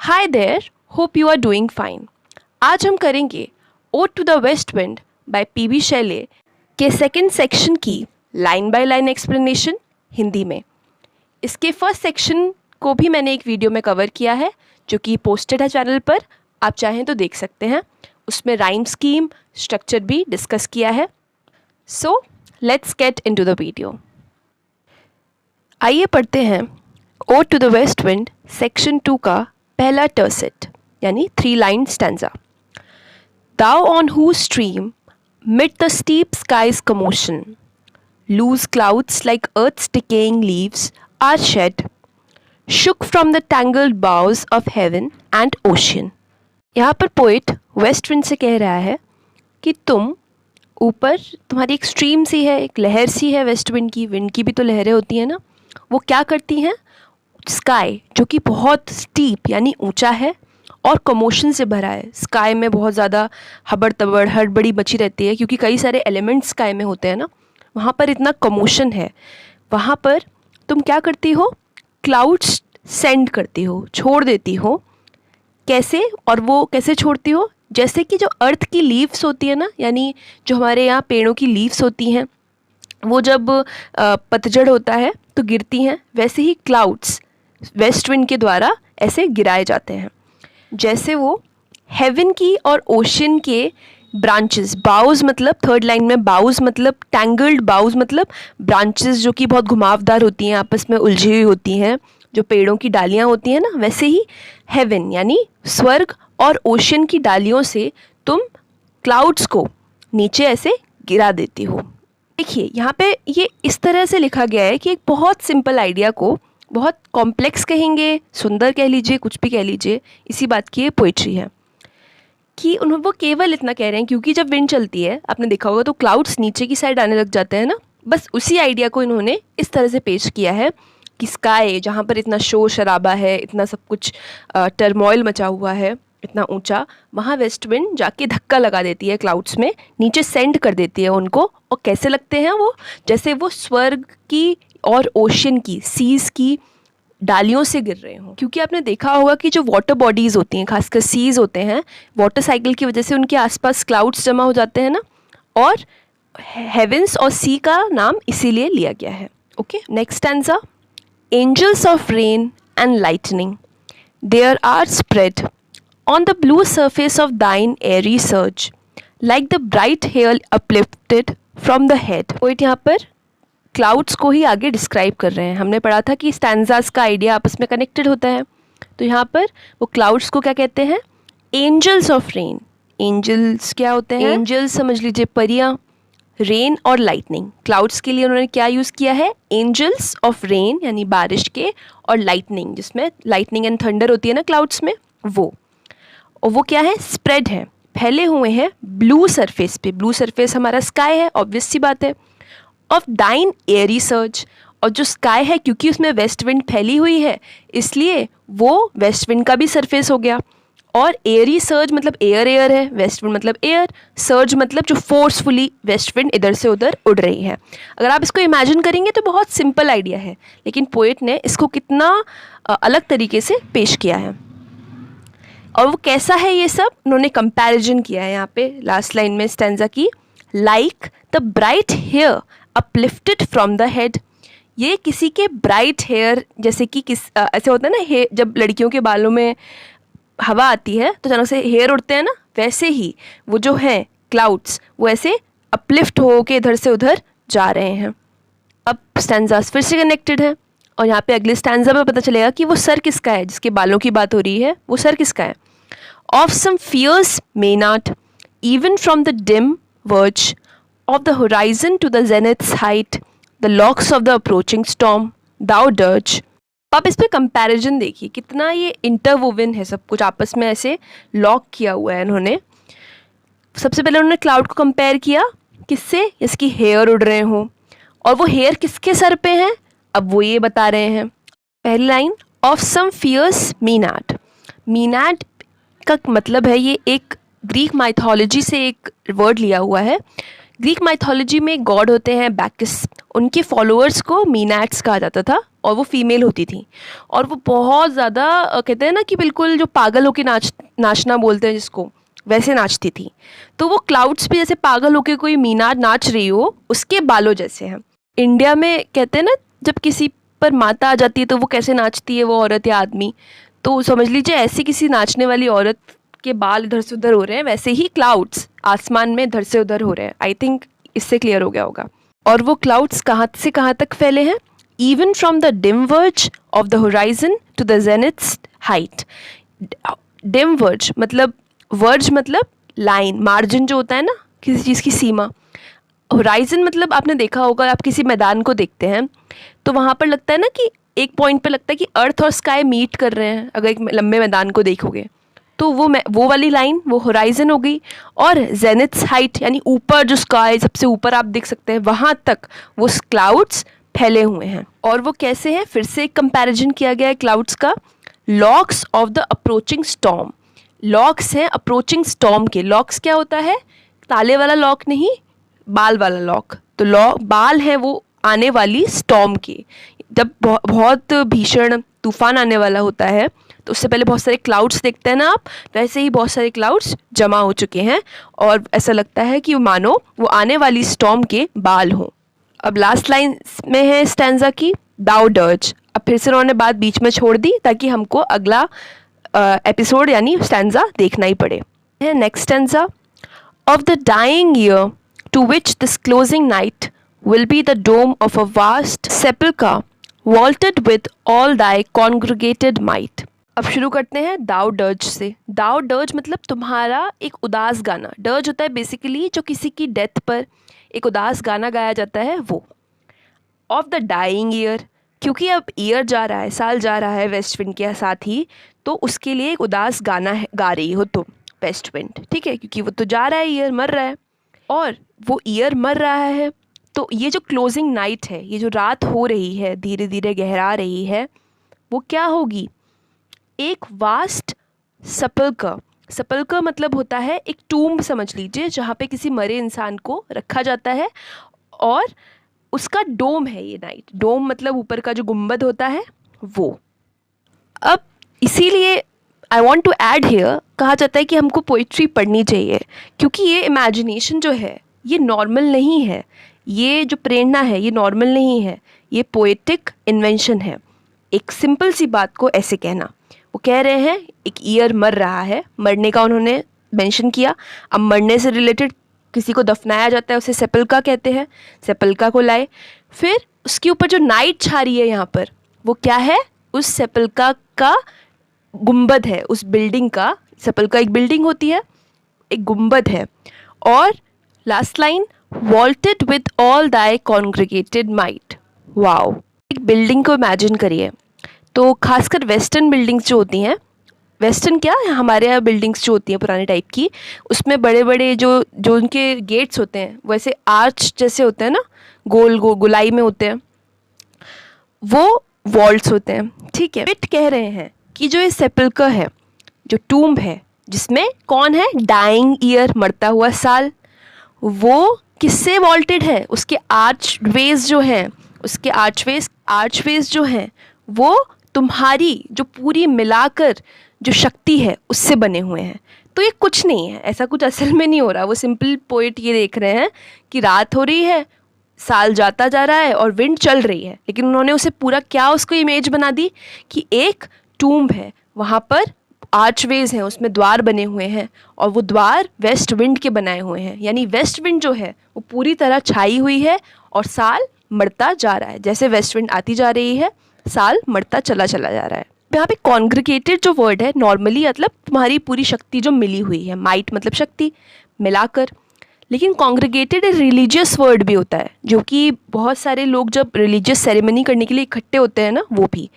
Hi there, hope you are doing fine. आज हम करेंगे ode to the waste wind by PB Shelley के section सेक्शन की line by line explanation Hindi में। इसके फर्स्ट सेक्शन को भी मैंने एक वीडियो में कवर किया है जो कि पोस्टेड है चैनल पर, आप चाहें तो देख सकते हैं। उसमें राइम स्कीम, स्ट्रक्चर भी डिस्कस किया है। So let's get into the video. आइए पढ़ते हैं Ode to the waste Wind section 2 का पहला टर्सेट यानी 3 line stanza. Thou on whose stream, mid the steep sky's commotion, loose clouds like earth's decaying leaves are shed, shook from the tangled boughs of heaven and ocean। यहाँ पर poet west wind से कह रहा है कि तुम ऊपर, तुम्हारी एक स्ट्रीम सी है, एक लहर सी है वेस्ट विंड की भी तो लहरें होती हैं ना। वो क्या करती हैं, स्काई जो कि बहुत स्टीप यानी ऊंचा है और कमोशन से भरा है। स्काई में बहुत ज़्यादा हबड़ तबड़ हड़बड़ी मची रहती है क्योंकि कई सारे एलिमेंट्स स्काई में होते हैं ना। वहाँ पर इतना कमोशन है, वहाँ पर तुम क्या करती हो, क्लाउड्स सेंड करती हो, छोड़ देती हो। कैसे, और वो कैसे छोड़ती हो, जैसे कि जो अर्थ की लीव्स होती है ना, यानी जो हमारे यहाँ पेड़ों की लीव्स होती हैं, वो जब पतझड़ होता है तो गिरती हैं, वैसे ही क्लाउड्स वेस्ट विंड के द्वारा ऐसे गिराए जाते हैं। जैसे वो हेवन की और ओशन के ब्रांचेस, बाउज मतलब थर्ड लाइन में बाउज मतलब टैंगल्ड, बाउज मतलब ब्रांचेस जो कि बहुत घुमावदार होती हैं, आपस में उलझी हुई होती हैं, जो पेड़ों की डालियाँ होती हैं ना, वैसे ही हेवन यानी स्वर्ग और ओशन की डालियों से तुम क्लाउड्स को नीचे ऐसे गिरा देती हो। देखिए यहाँ पे ये इस तरह से लिखा गया है कि एक बहुत सिंपल आइडिया को बहुत कॉम्प्लेक्स कहेंगे, सुंदर कह लीजिए, कुछ भी कह लीजिए, इसी बात की ये पोइट्री है कि उन्होंने वो केवल इतना कह रहे हैं क्योंकि जब विंड चलती है, आपने देखा होगा, तो क्लाउड्स नीचे की साइड आने लग जाते हैं ना। बस उसी आइडिया को इन्होंने इस तरह से पेश किया है कि स्काई जहाँ पर इतना शोर शराबा है, इतना सब कुछ टर्मोइल मचा हुआ है, इतना ऊंचा, वहाँ वेस्ट विंड जाके धक्का लगा देती है क्लाउड्स में, नीचे सेंड कर देती है उनको। और कैसे लगते हैं वो, जैसे वो स्वर्ग की और ओशन की, सीज़ की डालियों से गिर रहे हों। क्योंकि आपने देखा होगा कि जो वाटर बॉडीज़ होती हैं, खासकर सीज़ होते हैं, वाटर साइकिल की वजह से उनके आसपास क्लाउड्स जमा हो जाते हैं ना, और हेवेंस और सी का नाम इसीलिए लिया गया है। Okay, next stanza. Angels of rain and lightning there are spread on the blue surface of thine airy surge, like the bright hair uplifted from the head। Poet यहाँ पर क्लाउड्स को ही आगे डिस्क्राइब कर रहे हैं। हमने पढ़ा था कि स्टैंजास का आइडिया आपस में कनेक्टेड होता है, तो यहाँ पर वो क्लाउड्स को क्या कहते हैं, एंजल्स ऑफ रेन। एंजल्स क्या होते हैं, एंजल्स समझ लीजिए परियाँ, रेन और लाइटनिंग। क्लाउड्स के लिए उन्होंने क्या यूज़ किया है, एंजल्स ऑफ रेन यानी बारिश के, और लाइटनिंग जिसमें लाइटनिंग एंड थंडर होती है ना क्लाउड्स में, वो। और वो क्या है, स्प्रेड है, फैले हुए हैं ब्लू सरफेस पे। ब्लू सरफेस हमारा स्काई है, ऑब्वियस सी बात है। ऑफ दाइन एयरी सर्ज, और जो स्काई है क्योंकि उसमें वेस्ट विंड फैली हुई है, इसलिए वो वेस्ट विंड का भी सरफेस हो गया। और एयरी सर्ज मतलब एयर, एयर है, वेस्ट विंड मतलब एयर, सर्ज मतलब जो फोर्सफुली वेस्ट विंड इधर से उधर उड़ रही है। अगर आप इसको इमेजिन करेंगे तो बहुत सिंपल आइडिया है, लेकिन पोएट ने इसको कितना अलग तरीके से पेश किया है। और वो कैसा है, ये सब उन्होंने कंपैरिजन किया है यहाँ पे लास्ट लाइन में स्टैंजा की। Like the bright hair uplifted from the head, ये किसी के ब्राइट हेयर, जैसे कि ऐसे होता है ना, हेयर जब लड़कियों के बालों में हवा आती है तो अचानक से हेयर उड़ते हैं ना, वैसे ही वो जो है क्लाउड्स, वो ऐसे अपलिफ्ट हो के इधर से उधर जा रहे हैं। अब स्टैंजास फिर से कनेक्टेड है, और यहाँ पे अगले स्टैंजा में पता चलेगा कि वो सर किसका है, जिसके बालों की बात हो रही है, वो सर किसका है। Of some fierce maenad even from the dim verge of the horizon to the zenith's height the locks of the approaching storm thou dirge. आप इस पे कंपैरिजन देखिए, कितना ये इंटरवोवन है, सब कुछ आपस में ऐसे लॉक किया हुआ है इन्होंने। सबसे पहले उन्होंने क्लाउड को कंपेयर किया किससे, इसकी हेयर उड़ रहे हों, और वो हेयर किसके सर पे हैं, अब वो ये बता रहे हैं। पहली लाइन, ऑफ सम फियर्स मीनाट। मीनाट का मतलब है, ये एक ग्रीक माइथोलॉजी से एक वर्ड लिया हुआ है। ग्रीक माइथोलॉजी में गॉड होते हैं बैकस, उनके फॉलोअर्स को मीनाट्स कहा जाता था, और वो फीमेल होती थी, और वो बहुत ज़्यादा कहते हैं ना कि बिल्कुल जो पागल होके नाचना बोलते हैं जिसको, वैसे नाचती थी। तो वो क्लाउड्स भी जैसे पागल होके कोई मीना नाच रही हो, उसके बालों जैसे हैं। इंडिया में कहते हैं ना जब किसी पर माता आ जाती है तो वो कैसे नाचती है वो औरत या आदमी, तो समझ लीजिए ऐसी किसी नाचने वाली औरत के बाल इधर से उधर हो रहे हैं, वैसे ही क्लाउड्स आसमान में इधर से उधर हो रहे हैं। आई थिंक इससे क्लियर हो गया होगा। और वो क्लाउड्स कहाँ से कहाँ तक फैले हैं? Even from the dim verge of the horizon to the zenith's height. Dim verge मतलब, वर्ज मतलब लाइन, मार्जिन जो होता है ना किसी चीज़ की सीमा। होराइजन मतलब आपने देखा होगा, आप किसी मैदान को देखते हैं तो वहाँ पर लगता है ना कि एक पॉइंट पे लगता है कि अर्थ और स्काई मीट कर रहे हैं, अगर एक लंबे मैदान को देखोगे तो वो वाली लाइन वो होराइजन हो गई। और जेनिथ्स हाइट यानी ऊपर जो स्काई सबसे ऊपर आप देख सकते हैं, वहाँ तक वो क्लाउड्स फैले हुए हैं। और वो कैसे हैं? फिर से एक कंपैरिजन किया गया है क्लाउड्स का। Locks of the approaching storm. Locks हैं अप्रोचिंग स्टॉर्म के। लॉक्स क्या होता है? ताले वाला लॉक नहीं, बाल वाला लॉक। तो बाल हैं वो आने वाली स्टॉर्म के। जब बहुत भीषण तूफान आने वाला होता है तो उससे पहले बहुत सारे क्लाउड्स देखते हैं ना आप, वैसे ही बहुत सारे क्लाउड्स जमा हो चुके हैं और ऐसा लगता है कि मानो वो आने वाली स्टॉर्म के बाल हों। अब लास्ट लाइन में है स्टैंजा की, दाउ डर्ज। अब फिर से उन्होंने बात बीच में छोड़ दी ताकि हमको अगला एपिसोड यानी स्टैंजा देखना ही पड़े। Next stanza, of the dying year to which this closing night will be the dome of a vast sepulchre vaulted with all thy congregated might। अब शुरू करते हैं दाउ डर्ज से। दाउ डर्ज मतलब तुम्हारा एक उदास गाना। डर्ज होता है बेसिकली जो किसी की डेथ पर एक उदास गाना गाया जाता है वो। ऑफ द डाइंग ईयर, क्योंकि अब ईयर जा रहा है, साल जा रहा है वेस्ट विंड के साथ ही, तो उसके लिए एक उदास गाना गा रही हो तुम वेस्ट विंड, ठीक है, क्योंकि वो तो जा रहा है, ईयर मर रहा है और वो ईयर मर रहा है। तो ये जो क्लोजिंग नाइट है, ये जो रात हो रही है, धीरे धीरे गहरा रही है, वो क्या होगी? एक वास्ट सपल्कर। सपल्कर मतलब होता है एक टूम्ब समझ लीजिए, जहाँ पे किसी मरे इंसान को रखा जाता है और उसका डोम है ये नाइट। डोम मतलब ऊपर का जो गुंबद होता है वो। अब इसीलिए I want to add here, कहा जाता है कि हमको पोइट्री पढ़नी चाहिए, क्योंकि ये इमेजिनेशन जो है ये नॉर्मल नहीं है, ये जो प्रेरणा है ये नॉर्मल नहीं है, ये पोएटिक इन्वेंशन है। एक सिंपल सी बात को ऐसे कहना, वो कह रहे हैं एक ईयर मर रहा है, मरने का उन्होंने मेंशन किया। अब मरने से रिलेटेड किसी को दफनाया जाता है, उसे सेपल्का कहते हैं, सेपल्का को लाए। फिर उसके ऊपर जो नाइट छा रही है यहाँ पर, वो क्या है? उस सेपल्का का गुंबद है, उस बिल्डिंग का। सेपल्का एक बिल्डिंग होती है, एक गुंबद है। और last line, vaulted with all thy congregated might. Wow, एक बिल्डिंग को इमेजिन करिए। तो खासकर वेस्टर्न बिल्डिंग्स जो होती हैं, वेस्टर्न क्या, हमारे यहाँ बिल्डिंग्स जो होती हैं पुराने टाइप की, उसमें बड़े बड़े जो उनके गेट्स होते हैं वैसे आर्च जैसे होते हैं ना, गोल गोलाई में होते हैं, वो वॉल्ट्स होते हैं, ठीक है। पिट कह रहे हैं कि जो ये सेपल्कर है, जो टूम्ब है, जिसमें कौन है? डाइंग ईयर, मरता हुआ साल, वो किससे वॉल्टेड है? उसके आर्चवेज जो हैं, उसके आर्चवेज जो हैं वो तुम्हारी जो पूरी मिलाकर जो शक्ति है उससे बने हुए हैं। तो ये कुछ नहीं है, ऐसा कुछ असल में नहीं हो रहा। वो सिंपल पोइट ये देख रहे हैं कि रात हो रही है, साल जाता जा रहा है और विंड चल रही है, लेकिन उन्होंने उसे पूरा क्या उसको इमेज बना दी कि एक टूम्ब है, वहाँ पर आर्चवेज हैं, उसमें द्वार बने हुए हैं और वो द्वार वेस्ट विंड के बनाए हुए हैं। यानी वेस्ट विंड जो है वो पूरी तरह छाई हुई है और साल मरता जा रहा है। जैसे वेस्ट विंड आती जा रही है, साल मरता चला जा रहा है। यहाँ पे कॉन्ग्रीगेटेड जो वर्ड है, नॉर्मली मतलब तुम्हारी पूरी शक्ति जो मिली हुई है, माइट मतलब शक्ति, मिलाकर। लेकिन कॉन्ग्रीगेटेड एक रिलीजियस वर्ड भी होता है, जो कि बहुत सारे लोग जब रिलीजियस सेरेमनी करने के लिए इकट्ठे होते हैं ना, वो भी।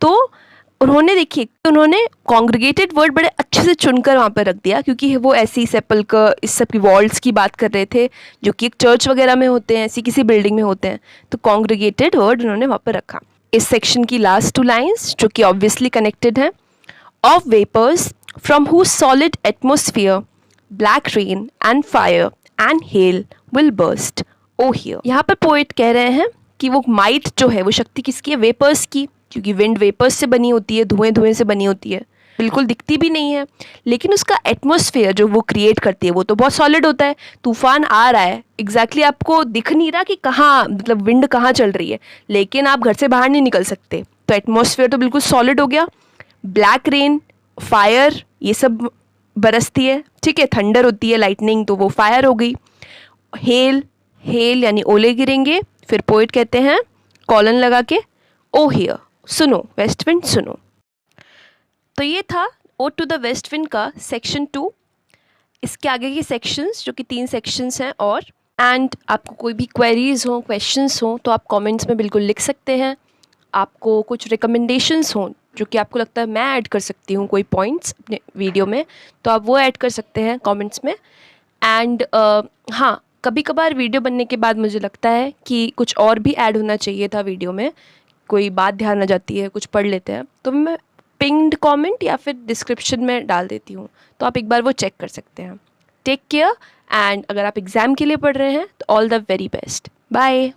तो उन्होंने देखिए, उन्होंने कॉन्ग्रीगेटेड वर्ड बड़े अच्छे से चुनकर वहाँ पर रख दिया, क्योंकि वो ऐसी सेपल्कर इस सब की वॉल्स की बात कर रहे थे जो कि एक चर्च वगैरह में होते हैं, ऐसी किसी बिल्डिंग में होते हैं। तो कॉन्ग्रीगेटेड वर्ड उन्होंने वहाँ पर रखा। इस सेक्शन की लास्ट टू लाइन्स जो कि ऑब्वियसली कनेक्टेड हैं, of vapours from whose solid atmosphere black rain and fire and hail will burst oh hear. यहाँ पर पोएट कह रहे हैं कि वो माइट जो है वो शक्ति किसकी है, वेपर्स की, क्योंकि विंड वेपर्स से बनी होती है, धुएं से बनी होती है, बिल्कुल दिखती भी नहीं है। लेकिन उसका एटमॉस्फेयर जो वो क्रिएट करती है वो तो बहुत सॉलिड होता है। तूफान आ रहा है, एग्जैक्टली आपको दिख नहीं रहा कि कहाँ, मतलब विंड कहाँ चल रही है, लेकिन आप घर से बाहर नहीं निकल सकते, तो एटमॉस्फेयर तो बिल्कुल सॉलिड हो गया। ब्लैक रेन, फायर, ये सब बरसती है, ठीक है। थंडर होती है, लाइटनिंग, तो वो फायर हो गई। हेल, हेल यानी ओले गिरेंगे, फिर पोइट कहते हैं कॉलन लगा के, ओ हियर, सुनो वेस्ट विंड सुनो। तो ये था Ode to the waste Wind का सेक्शन 2। इसके आगे के सेक्शंस जो कि 3 सेक्शंस हैं, और आपको कोई भी क्वेरीज हो, क्वेश्चंस हो, तो आप कमेंट्स में बिल्कुल लिख सकते हैं। आपको कुछ रिकमेंडेशंस हों जो कि आपको लगता है मैं ऐड कर सकती हूँ कोई पॉइंट्स अपने वीडियो में, तो आप वो ऐड कर सकते हैं कमेंट्स में। एंड हाँ, कभी कभार वीडियो बनने के बाद मुझे लगता है कि कुछ और भी ऐड होना चाहिए था वीडियो में, कोई बात ध्यान आ जाती है, कुछ पढ़ लेते हैं, तो मैं पिंग्ड कमेंट या फिर डिस्क्रिप्शन में डाल देती हूँ, तो आप एक बार वो चेक कर सकते हैं। टेक केयर, एंड अगर आप एग्ज़ाम के लिए पढ़ रहे हैं तो all the very best. Bye.